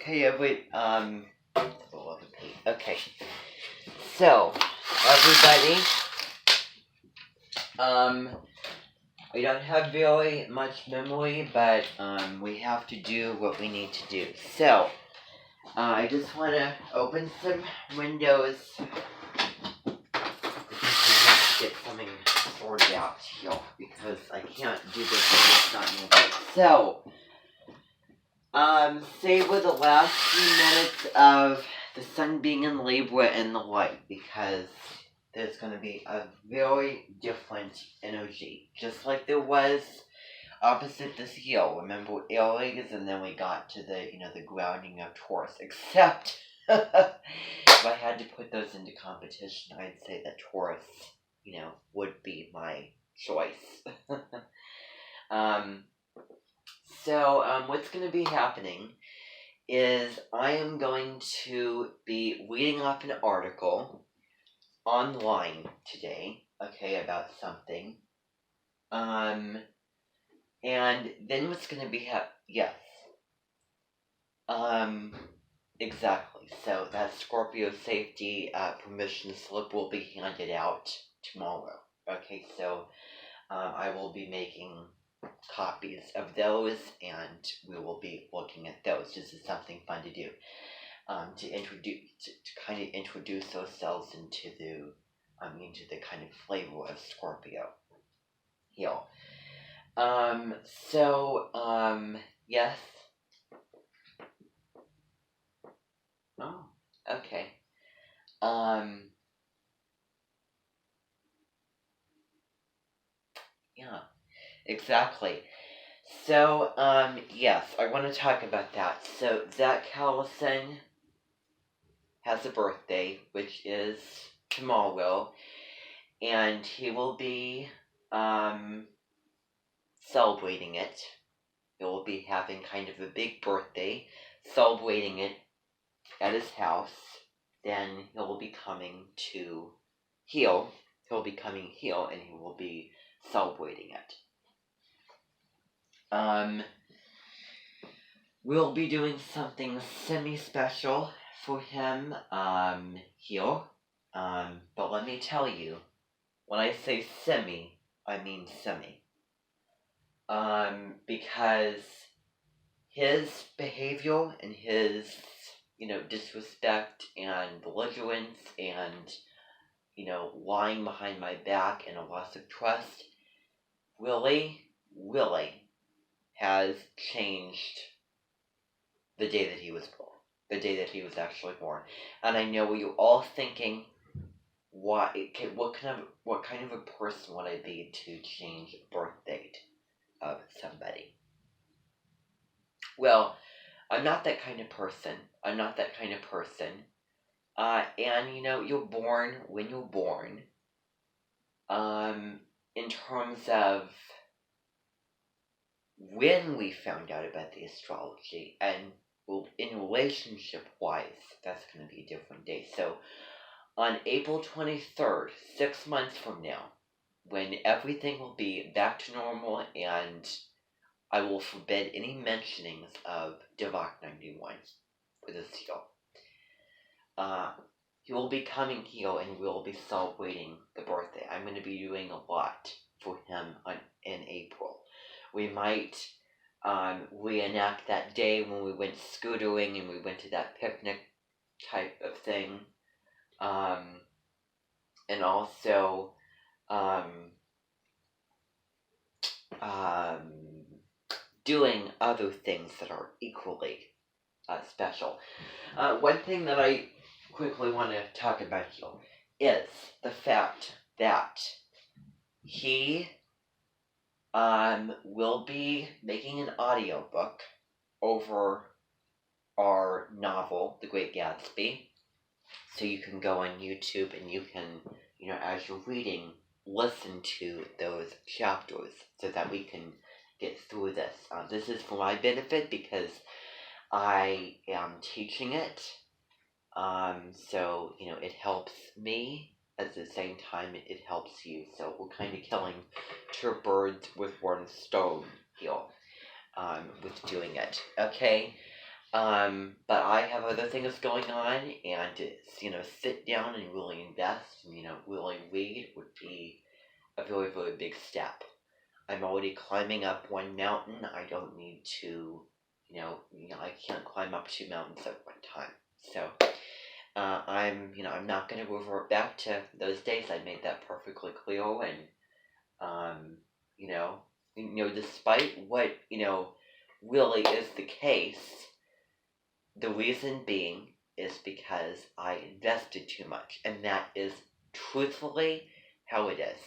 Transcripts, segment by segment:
Okay. So, everybody, we don't have really much memory, but, we have to do what we need to do. So, I just want to open some windows. I have to get something sorted out here, because I can't do this when it's not moving. So, say with the last few minutes of the sun being in Libra and the light, because there's going to be a very different energy, just like there was opposite this hill. Remember Aries, and then we got to the grounding of Taurus. Except if I had to put those into competition, I'd say that Taurus, would be my choice. So what's going to be happening is I am going to be reading off an article online today, okay, about something. And then what's going to be exactly. So that Scorpio safety permission slip will be handed out tomorrow. Okay, so I will be making copies of those, and we will be looking at those. This is something fun to do, to kind of introduce ourselves into the kind of flavor of Scorpio. Here. Yes. Oh, okay. Yeah, exactly. So, yes, I want to talk about that. So, Zach Callison has a birthday, which is tomorrow, and he will be, celebrating it. He will be having kind of a big birthday, celebrating it at his house. Then he'll be coming to Heal. He'll be coming here, and he will be celebrating it. We'll be doing something semi-special for him, here. But let me tell you, when I say semi, I mean semi. Because his behavior and his, disrespect and belligerence and, lying behind my back and a loss of trust really has changed the day that he was born. The day that he was actually born. And I know what you're all thinking, what kind of a person would I be to change a birth date of somebody? Well, I'm not that kind of person. And, you're born when you're born. In terms of when we found out about the astrology, and in relationship-wise, that's going to be a different day. So, on April 23rd, 6 months from now, when everything will be back to normal, and I will forbid any mentionings of Devak 91 for this year. He will be coming here, and we will be celebrating the birthday. I'm going to be doing a lot for him in April. We might reenact that day when we went scootering and we went to that picnic type of thing. And also, doing other things that are equally special. One thing that I quickly want to talk about here is the fact that he will be making an audiobook over our novel, The Great Gatsby. So you can go on YouTube and you can, as you're reading, listen to those chapters so that we can get through this. This is for my benefit because I am teaching it. So, it helps me. At the same time, it helps you. So we're kind of killing two birds with one stone here, with doing it. Okay? But I have other things going on, and to, sit down and really invest and, really read would be a very, very big step. I'm already climbing up one mountain. I don't need to, I can't climb up two mountains at one time. So, I'm not going to revert back to those days. I made that perfectly clear, and, um, you know, despite what, really is the case, the reason being is because I invested too much, and that is truthfully how it is.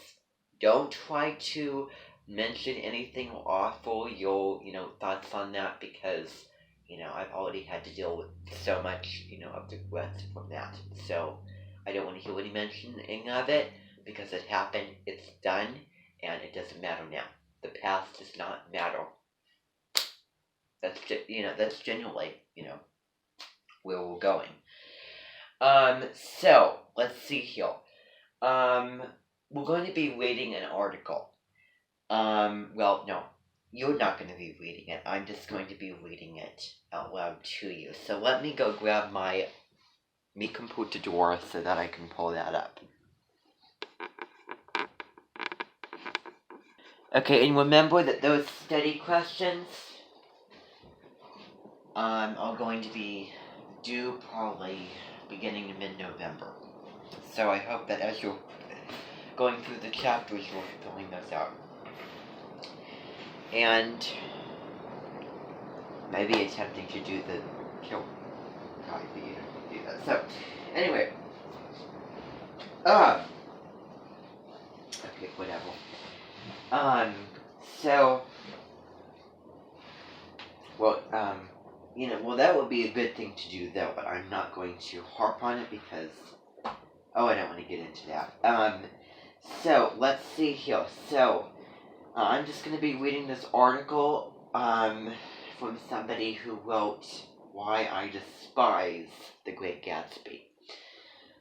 Don't try to mention anything or offer your, thoughts on that because, I've already had to deal with so much, of regret from that. So I don't want to hear any mentioning of it because it happened, it's done, and it doesn't matter now. The past does not matter. That's genuinely, where we're going. So let's see here. We're going to be reading an article. Well, no, you're not going to be reading it. I'm just going to be reading it out loud to you. So let me go grab my Mi Computadora so that I can pull that up. Okay, and remember that those study questions are going to be due probably beginning of mid-November. So I hope that as you're going through the chapters, you're filling those out. And maybe attempting to do the kill copy, do that. So, anyway. Okay, whatever. So, well, that would be a good thing to do though, but I'm not going to harp on it because, I don't want to get into that. So, let's see here. So, I'm just going to be reading this article, from somebody who wrote Why I Despise the Great Gatsby.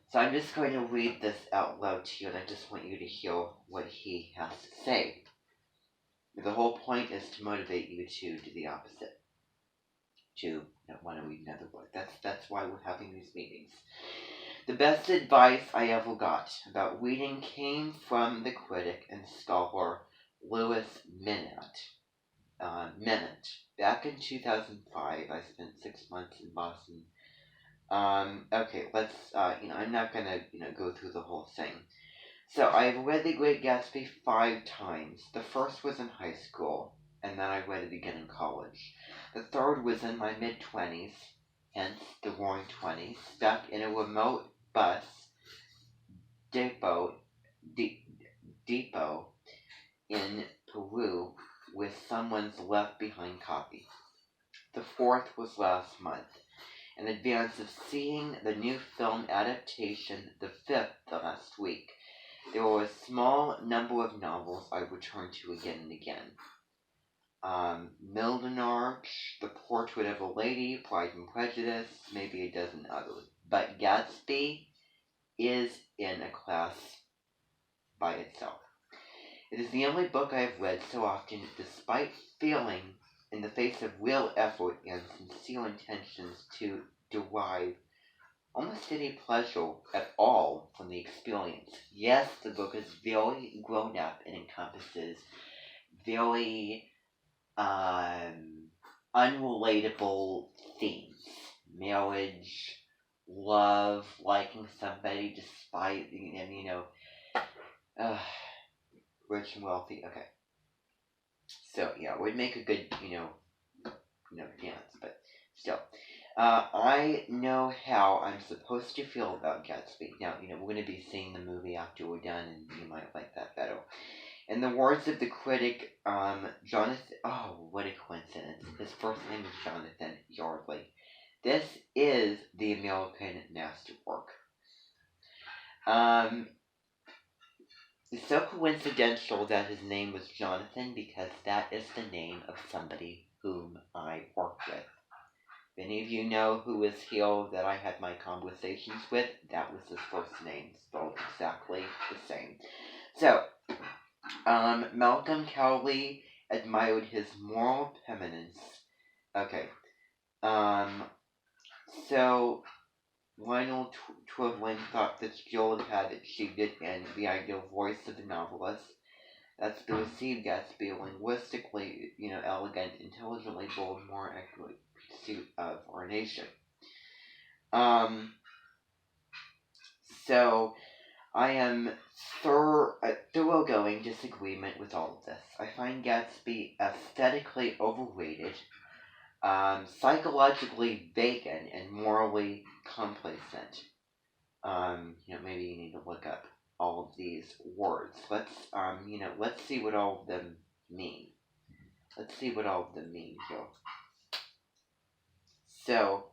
So I'm just going to read this out loud to you, and I just want you to hear what he has to say. The whole point is to motivate you to do the opposite. To not want to read another book. That's why we're having these meetings. The best advice I ever got about reading came from the critic and scholar Louis Menat. Back in 2005, I spent 6 months in Boston. Okay, let's, I'm not gonna, go through the whole thing. So, I've read The Great Gatsby 5 times. The first was in high school, and then I read it again in college. The third was in my mid-20s, hence the Roaring Twenties, stuck in a remote bus depot in Peru with someone's left-behind copy. The fourth was last month, in advance of seeing the new film adaptation, The Fifth, the last week. There were a small number of novels I returned to again and again. Mildenarch, The Portrait of a Lady, Pride and Prejudice, maybe a dozen others. But Gatsby is in a class by itself. It is the only book I have read so often, despite feeling, in the face of real effort and sincere intentions, to derive almost any pleasure at all from the experience. Yes, the book is very grown up and encompasses very unrelatable themes. Marriage, love, liking somebody despite, rich and wealthy. Okay. So, yeah, it would make a good, dance, but still. I know how I'm supposed to feel about Gatsby. Now, we're going to be seeing the movie after we're done, and you might like that better. In the words of the critic, Jonathan, oh, what a coincidence. His first name is Jonathan Yardley. This is the American masterwork. It's so coincidental that his name was Jonathan because that is the name of somebody whom I work with. If any of you know who is here that I had my conversations with, that was his first name, spelled exactly the same. So, Malcolm Cowley admired his moral permanence. Okay, Um, so Lionel Twivling thought Fitzgerald had achieved it, and the ideal voice of the novelist. That's the received Gatsby, a linguistically, elegant, intelligently bold, more accurate pursuit of our nation. Um, so I am thoroughgoing disagreement with all of this. I find Gatsby aesthetically overrated, psychologically vacant, and morally complacent. Maybe you need to look up all of these words. Let's see what all of them mean. Let's see what all of them mean here. So,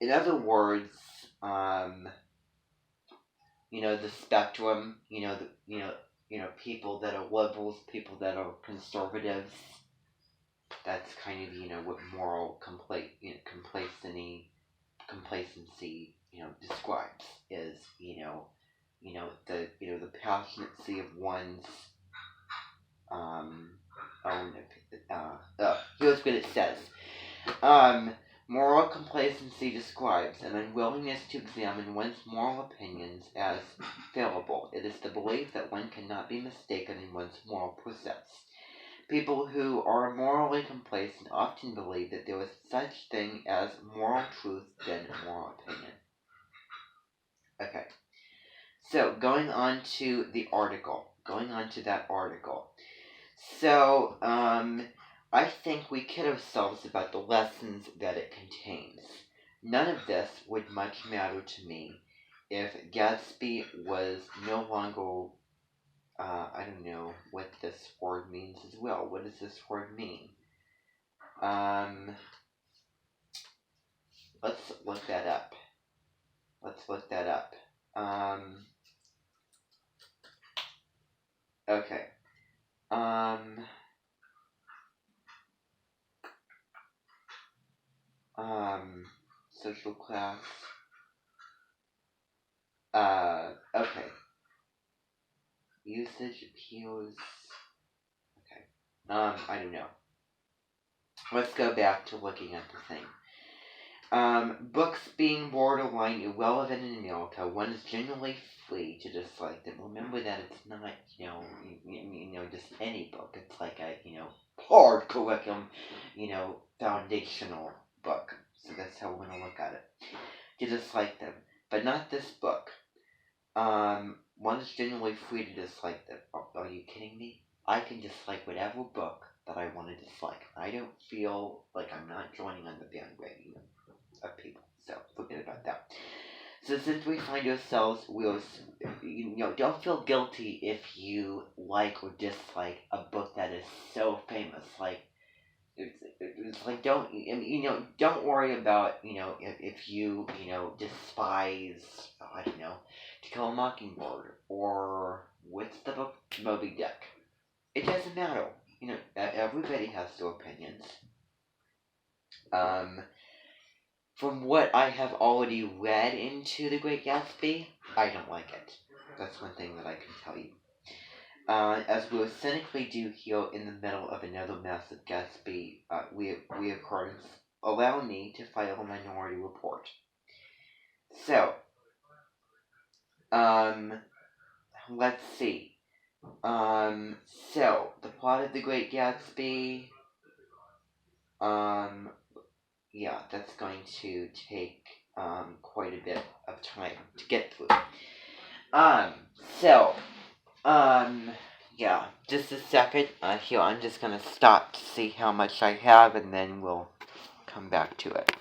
in other words, the spectrum, people that are liberals, people that are conservatives. That's kind of, what moral complacency, describes is, the passionacy of one's own. Here's what it says. Moral complacency describes an unwillingness to examine one's moral opinions as fallible. It is the belief that one cannot be mistaken in one's moral precepts. People who are morally complacent often believe that there is such thing as moral truth than moral opinion. Okay. So, going on to that article. So, I think we kid ourselves about the lessons that it contains. None of this would much matter to me if Gatsby was no longer, I don't know what this word means as well. What does this word mean? Let's look that up. Okay. Social class. Okay. Usage appeals. Okay. I don't know. Let's go back to looking at the thing. Books being borderline irrelevant in America, one is generally free to dislike them. Remember that it's not, just any book. It's like a, hard curriculum, foundational book. So that's how we're going to look at it. To dislike them. But not this book. One is generally free to dislike them. Are you kidding me? I can dislike whatever book that I want to dislike. I don't feel like I'm not joining on the bandwagon of people. So forget about that. So since we find ourselves, don't feel guilty if you like or dislike a book that is so famous. Like, it's like don't worry about if you despise, I don't know, To Kill a Mockingbird or what's the book, Moby Dick. It doesn't matter. Everybody has their opinions. From what I have already read into The Great Gatsby, I don't like it. That's one thing that I can tell you. As we'll cynically do here in the middle of another massive Gatsby reoccurrence, allow me to file a minority report. So, let's see. So, the plot of The Great Gatsby, yeah, that's going to take, quite a bit of time to get through. Yeah, just a second. Here, I'm just gonna stop to see how much I have, and then we'll come back to it.